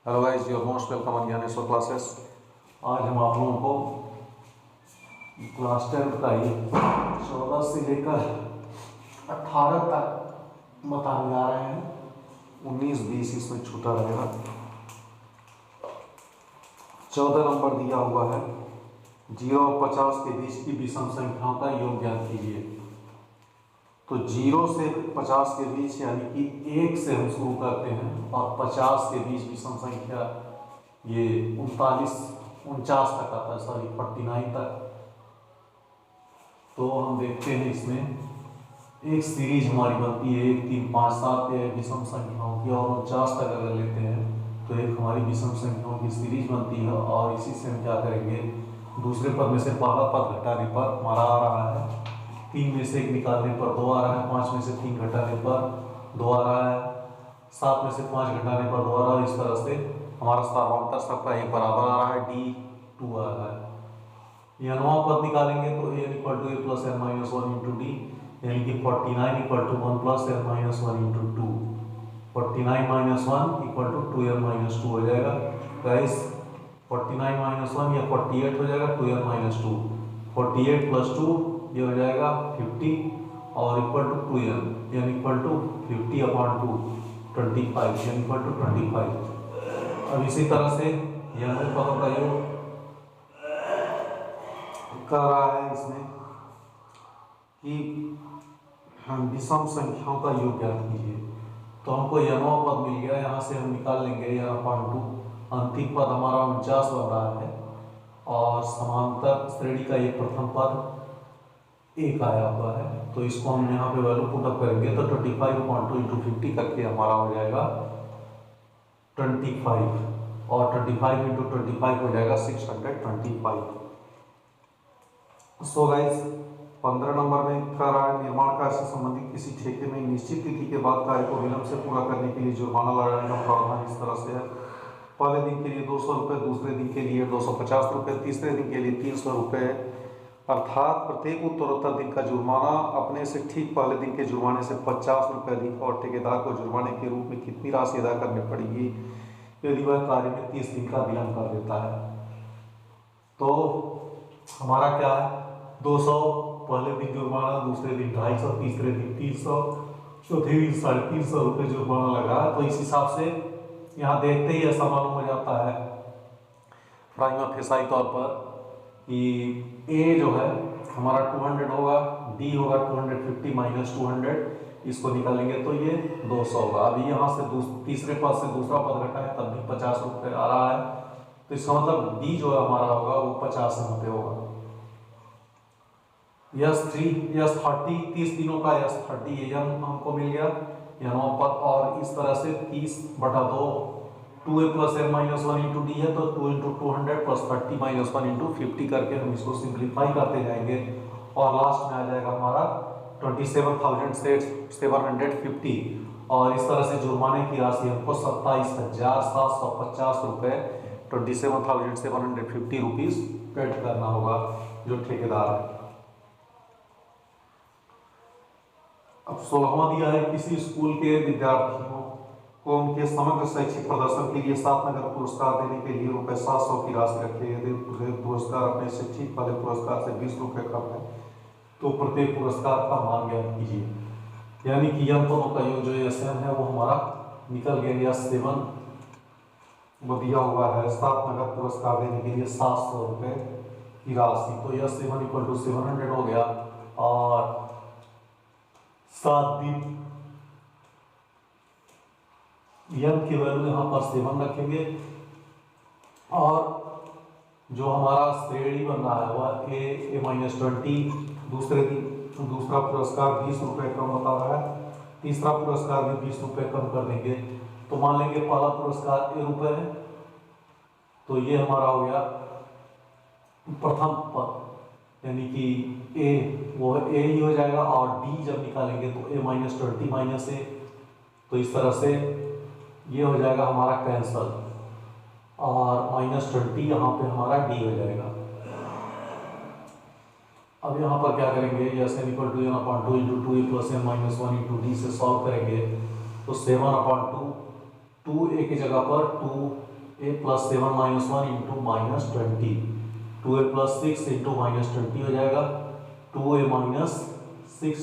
Hello guys, your most welcome on Dnyaneshwar classes. आज हम आप लोगों को क्लास 10 का ही 14 से लेकर 18 तक बताने जा रहे हैं। 19-20 इसमें छूटा रहेगा। 14 नंबर दिया हुआ है 0 और 50 के बीच की विषम संख्याओं का योग ज्ञात कीजिए। तो 0 से 50 के बीच यानी कि 1 से हम शुरू करते हैं और 50 के बीच विषम संख्या ये 49 तक आता है, सॉरी 49 तक। तो हम देखते हैं इसमें एक सीरीज हमारी बनती है 1, 3, 5, 7 विषम संख्याओं की, और 49 तक अगर लेते हैं तो एक हमारी विषम संख्याओं की सीरीज बनती है। और इसी से हम क्या करेंगे, दूसरे पद में से पहला पद घटाने पर हमारा आ रहा है 3 में से 1 निकालने पर 2 आ रहा है, 5 में से 3 घटाने पर 2 आ रहा है, 7 में से 5 घटाने पर 2 आ रहा है। इस तरह से हमारा स्थानांतर सबका एक बराबर आ रहा है, D2 आ रहा है। यह नवा पद निकालेंगे तो n equal to a plus n minus 1 into डी, यानी कि 49 equal to 1 plus n minus 1 into 2। 49 minus 1 equal to 2n minus 2 हो जाएगा। गाइस 49 माइनस 1 या 48 हो जाएगा, 2n माइनस 2, 48 प्लस 2 ये हो जाएगा 50 और इक्वल टू 2n, यानी इक्वल टू 50 अपॉन 2 25, यानी इक्वल टू 25। अब इसी तरह से यह पदों का योग कर रहा है इसमें कि हम विषम संख्याओं का योग ज्ञात कीजिए। तो हमको यह नवा पद मिल गया, यहाँ से हम निकाल लेंगे यह अपॉन 2। अंतिम पद हमारा 49 बन रहा है और समांतर श्रेणी का ये प्रथम पद 1 आया हुआ है। तो इसको हम यहाँ पे वैल्यू पुट अप करेंगे तो 25/2 इंटू 50 करके हमारा हो जाएगा 25, और 25 इंटू 25 हो जाएगा 625। सो गाइस 15 नंबर में कर रहा है निर्माण कार्य से संबंधित किसी ठेके में निश्चित तिथि के बाद कार्य को विलंब से पूरा करने के लिए जुर्माना लगाने का प्रावधान इस तरह से है। पहले दिन के लिए 200 रुपये, दूसरे दिन के लिए 250 रुपये, तीसरे दिन के लिए 300 रुपये, अर्थात प्रत्येक उत्तरोत्तर दिन का जुर्माना अपने से ठीक पहले दिन के जुर्माने से 50 रुपये अधिक, और ठेकेदार को जुर्माने के रूप में कितनी राशि अदा करनी पड़ेगी यदि वह कार्य में 30 दिन का विलंब कर देता है। तो हमारा क्या है, 200 पहले दिन जुर्माना, दूसरे दिन 250, तीसरे दिन 300, चौथे दिन 350 रुपये जुर्माना लगा। तो इस हिसाब से यहाँ देखते ही ऐसा मालूम हो जाता है प्राइमा फेसाई तौर पर कि A जो है हमारा 200 होगा, D होगा 250 माइनस 200, इसको निकालेंगे तो ये 200 होगा। अभी यहाँ से तीसरे पद से दूसरा पद घटाए तब भी 50 रुपये आ रहा है, तो इसका मतलब D जो है हमारा होगा वो 50 यहाँ पे होगा। यस 30 30 दिनों का यस 30 ये हमको मिल गया यहाँ पर। और इस तरह से 30/2 2a plus n minus 1 into D है, तो 2 इंटू 200 प्लस 30 माइनस 1 इंटू 50 करके हम इसको सिंप्लीफाई करते जाएंगे और लास्ट में आ जाएगा हमारा 27,750। और इस तरह से जुर्माने की राशि हमको 27,750 रुपये 27,750 रुपीज पेड करना होगा जो ठेकेदार है। अब 16वां दिया है, किसी स्कूल के विद्यार्थियों को उनके समग्र शैक्षिक प्रदर्शन के लिए 7 नगद पुरस्कार देने के लिए ₹700 की राशि रखी है। यदि पुरस्कार अपने से ठीक वाले पुरस्कार से 20 रुपये कम है तो प्रत्येक पुरस्कार का मान ज्ञात कीजिए। यानी कि यह दोनों का योग जो SM है वो हमारा निकल गया। S7 वो दिया हुआ है 7 नगद पुरस्कार देने के लिए 700 रुपये की राशि। तो S7 इक्वल टू 700 हो गया, और 7 दिन यम की वैल्यू यहाँ पर 7 रखेंगे, और जो हमारा श्रेणी बन रहा है वह A-20। दूसरे दिन दूसरा पुरस्कार 20 रुपये कम बता रहा है, तीसरा पुरस्कार भी 20 रुपये कम कर देंगे। तो मान लेंगे पहला पुरस्कार A रुपये है, तो ये हमारा हो गया प्रथम पद, यानी कि A वो A ही हो जाएगा। और D जब निकालेंगे तो A-20 माइनस A, तो इस तरह से ये हो जाएगा हमारा कैंसल, और -20 यहाँ पे हमारा D हो जाएगा। अब यहाँ पर क्या करेंगे, n equal to n/2 into 2a plus n minus 1 into d से सॉल्व करेंगे तो 7/2 2a की जगह पर 2 a plus 7 minus 1 into minus 20, 2a plus 6 into minus 20 हो जाएगा, 2a माइनस 6,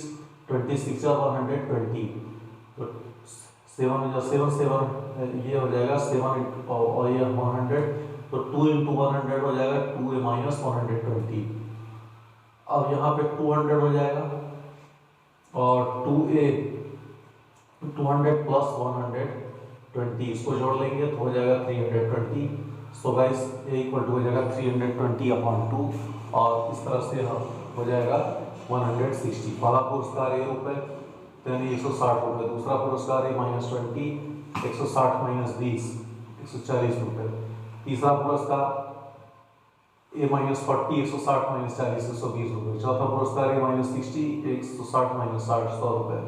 26 और 120, तो 7 ये हो जाएगा 7 और ये 100, तो 2 इंटू 100 हो जाएगा 2a माइनस 120। अब यहाँ पे 200 हो जाएगा और 2a 200 प्लस 120, इसको जोड़ लेंगे तो हो जाएगा 320। So guys a equal to हो जाएगा 320/2 और इस तरह से हम हो जाएगा 160। पहला पुरस्कार ₹1 यानी 160 रुपये, दूसरा पुरस्कार है -20 160 - 20 140 रुपये, तीसरा पुरस्कार A -40 160 - 40 120 रुपये, चौथा पुरस्कार है -60 160 - 60 100 रुपये,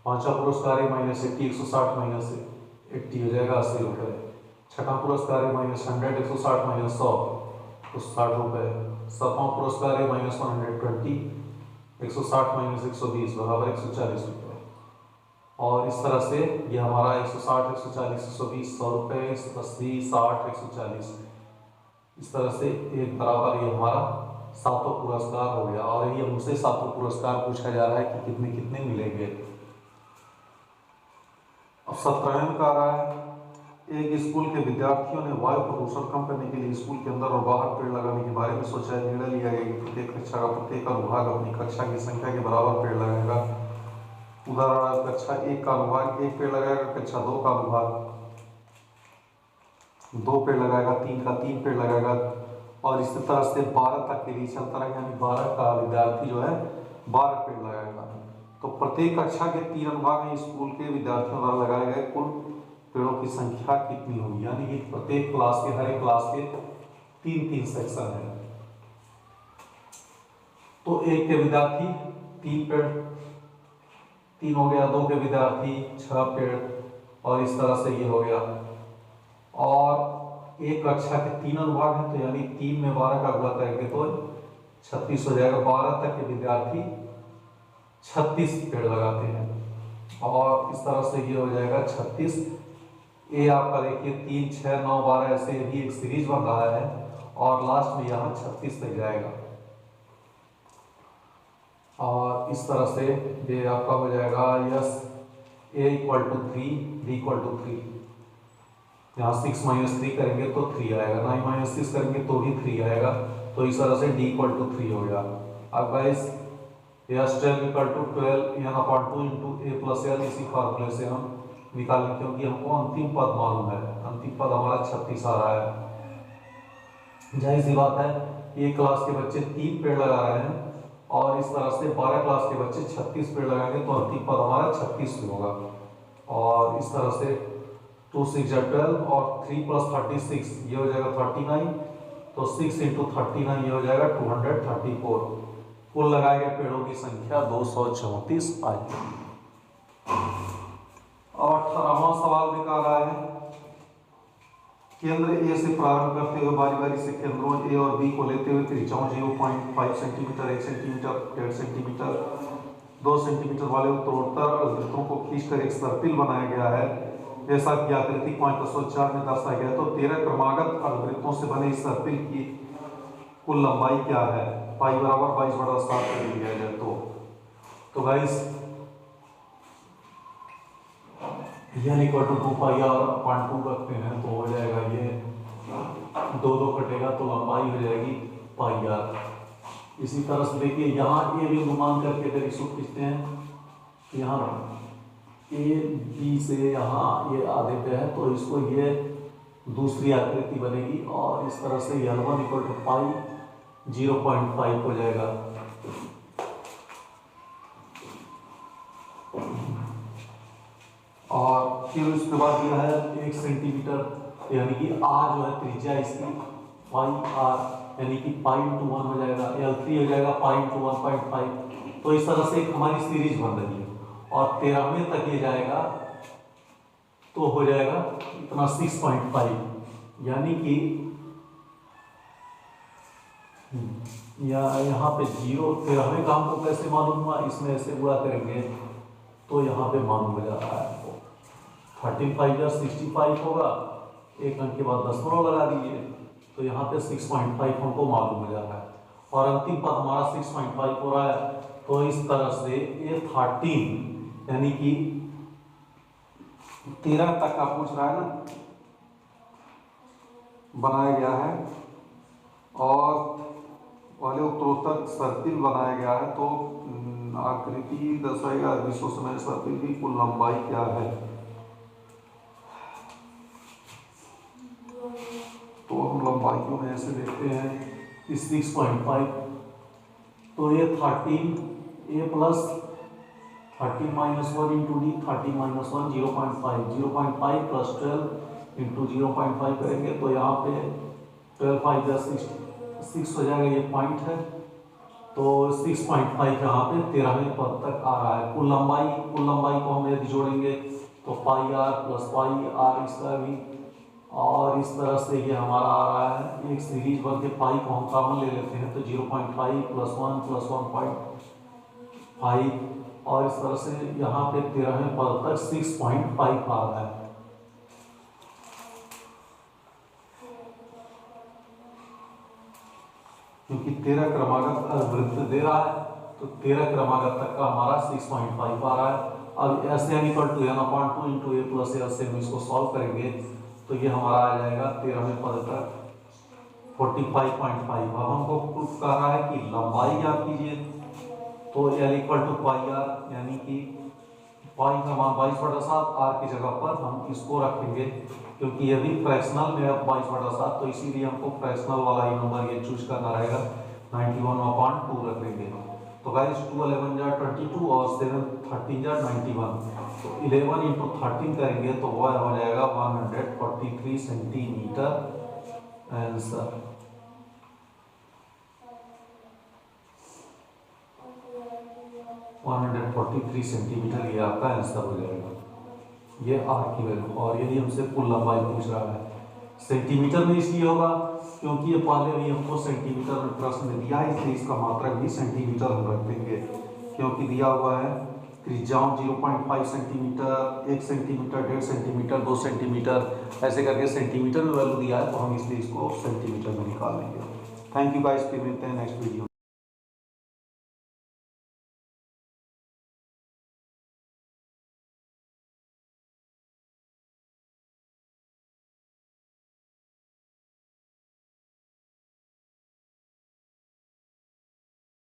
पांचवा पुरस्कार है -80 160 - 80 हो जाएगा 80 रुपये, छठा पुरस्कार है -100 160 - 100 तो 60 रुपये, सातवां पुरस्कार है -120 160 - 120 बराबर 140 रुपये। और इस तरह से ये हमारा 160 140 120 100 रुपये 80 60 140, इस तरह से एक बराबर ये हमारा सातों पुरस्कार हो गया। और ये हमसे सातों पुरस्कार पूछा जा रहा है कि कितने कितने मिलेंगे। अब 17 का रहा है, एक स्कूल के विद्यार्थियों ने वायु प्रदूषण कम करने के लिए स्कूल के अंदर और बाहर पेड़ लगाने के बारे में सोचा है। निर्णय लिया गया कि प्रत्येक कक्षा का प्रत्येक अनुभाग अपनी कक्षा की संख्या के बराबर पेड़ लगाएगा। उदाहरण, कक्षा 1 का अनुभाग 1 पेड़ लगाएगा, कक्षा 2 का अनुभाग 2 पेड़ लगाएगा, 3 का 3 पेड़ लगाएगा और इसी तरह से 12 तक के लिए चलता रहेगा, यानी 12 का विद्यार्थी जो है 12 पेड़ लगाएगा। तो प्रत्येक कक्षा के 3 अनुभाग में स्कूल के विद्यार्थियों द्वारा लगाए गए कुल पेड़ों की संख्या कितनी होगी, यानी कि प्रत्येक क्लास के हर एक क्लास के 3-3 सेक्शन है। तो 1 के विद्यार्थी 3 पेड़, 3 हो गया, 2 के विद्यार्थी 6 पेड़ और इस तरह से ये हो गया। और एक कक्षा के 3 अनुभाग हैं तो यानी 3 में 12 का गुणा करेंगे तो 36 हो जाएगा। 12 तक के विद्यार्थी 36 पेड़ लगाते हैं और इस तरह से ये हो जाएगा 36। ये आपका देखिए 3 6 9 12 ऐसे भी एक सीरीज बन रहा है और लास्ट में यहाँ 36 तक जाएगा और इस तरह से ये आपका हो जाएगा यस a = 3 b = 3। यहाँ 6 - 3 करेंगे तो 3 आएगा, 9 - 6 करेंगे तो भी 3 आएगा, तो इस तरह से d = 3 हो गया। अब guys yes 10 = 12 n/2 × a + l, इसी फार्मूले से हम निकालें क्योंकि हमको अंतिम पद मालूम है। अंतिम पद हमारा 36 आ रहा है। जाहिर सी बात है एक क्लास के बच्चे 3 पेड़ लगा रहे हैं और इस तरह से 12 क्लास के बच्चे 36 पेड़ लगाएंगे तो अंतिम पद हमारा 36 होगा। और इस तरह से 2 6 12 और 3 + 36 ये हो जाएगा 39, तो 6 × 39 ये हो जाएगा 234। कुल लगाए गए पेड़ों की संख्या 234 आई। और 18वां सवाल निकाला है, केंद्र ए से प्रारंभ करते हुए बारी बारी से केंद्रों ए और बी को लेते हुए त्रिज्याओं 0.5 सेंटीमीटर 1 सेंटीमीटर 1.5 सेंटीमीटर 2 सेंटीमीटर वाले उत्तरोत्तर वृत्तों को खींचकर एक सर्पिल बनाया गया है जैसा कि आकृति 5.4 में दर्शाया गया है। तो 13 क्रमागत अर्धवृत्तों से बने इस सर्पिल की कुल लंबाई क्या है, पाई बराबर 22/7 कर दिया जाए तो गाइस n = 2πr/2 रखते हैं तो हो जाएगा ये 2 कटेगा तो लंबाई हो जाएगी πr। इसी तरह से देखिए यहाँ ए बिंदु मान करके अगर इसको खींचते हैं, यहाँ ए बी से यहाँ ये आ देते हैं तो इसको ये दूसरी आकृति बनेगी और इस तरह से n1 = पाई 0.5 हो जाएगा। और फिर उसके बाद यह है 1 सेंटीमीटर, यानी कि r जो है त्रिज्या इसकी पाई r, यानी कि पाई × 1 हो जाएगा, L3 हो जाएगा पाई × 1.5। तो इस तरह से एक हमारी सीरीज बन रही है और 13वें तक ये जाएगा तो हो जाएगा इतना 6.5, यानी कि यहाँ पे 0 13वें का हमको कैसे मालूम हुआ, इसमें ऐसे गुणा करेंगे तो यहाँ पे मालूम हो जा रहा है। 13 × 5 = 65 होगा, एक अंक के बाद दशमलव लगा दीजिए, तो यहाँ पे 6.5 हमको मालूम हो जा रहा है और अंतिम पद हमारा 6.5 हो रहा है। तो इस तरह से ये 13 यानी कि 13 तक का पूछ रहा है ना, बनाया गया है और पहले उत्तरोत्तर सर्किल बनाया गया है। तो आकृति दर्शाएगा विश्वसनीय सर्किल की कुल लंबाई क्या है। तो हम लंबाइयों में ऐसे देखते हैं कि 6.5, तो ये 13 a plus 13 minus 1 into D, 13 minus 1 0.5 plus 12 into 0.5 करेंगे तो यहाँ पे 12 5 जा 6 हो जाएगा, ये पॉइंट है। तो 6.5 यहाँ पे 13वें पद तक आ रहा है। कुल लंबाई को हम यदि जोड़ेंगे तो पाई आर प्लस पाई आर इसका भी, और इस तरह से ये हमारा आ रहा है। एक सीरीज बन के पाई को हम कॉमन ले लेते हैं तो 0.5 प्लस 1 प्लस 1.5, और इस तरह से यहाँ पे 13वें पद तक 6.5 आ रहा है। क्योंकि 13 क्रमागत वृत्त दे रहा है तो 13 क्रमागत तक का हमारा 6.5 आ रहा है। अब ऐसे n = n/2 इंटू ए प्लस एल से हम इसको सॉल्व करेंगे तो ये हमारा आ जाएगा 13वें पद तक 45.5। अब हमको प्रूफ कर रहा है कि लंबाई ज्ञात कीजिए, तो L = पाई आर, यानी कि पाई का मान 22/7, आर की जगह पर हम इसको रखेंगे क्योंकि ये भी फ्रैक्शनल में 22/7, तो इसीलिए हमको फ्रैक्शनल वाला ही नंबर ये चूज करना रहेगा। 91/2 रख देंगे। तो गाइस 2 11 जा 22 और 7 13 जा 91, तो 11 इंटू 13 करेंगे तो वह हो जाएगा 143 सेंटीमीटर आंसर। सेंटीमीटर ये आपका आंसर हो जाएगा, ये आर की वैल्यू। और यदि हमसे कुल लंबाई पूछ रहा है सेंटीमीटर में इसलिए होगा क्योंकि ये पहले भी हमको सेंटीमीटर में प्रश्न में दिया है, इसलिए इसका मात्रक भी सेंटीमीटर हम रख देंगे क्योंकि दिया हुआ है त्रिज्याओं 0.5 सेंटीमीटर, 1 सेंटीमीटर, 1.5 सेंटीमीटर, 2 सेंटीमीटर, ऐसे करके सेंटीमीटर में वैल्यू दिया है तो हम इसलिए इसको सेंटीमीटर में निकाल लेंगे। थैंक यू गाइस, फिर मिलते हैं नेक्स्ट वीडियो।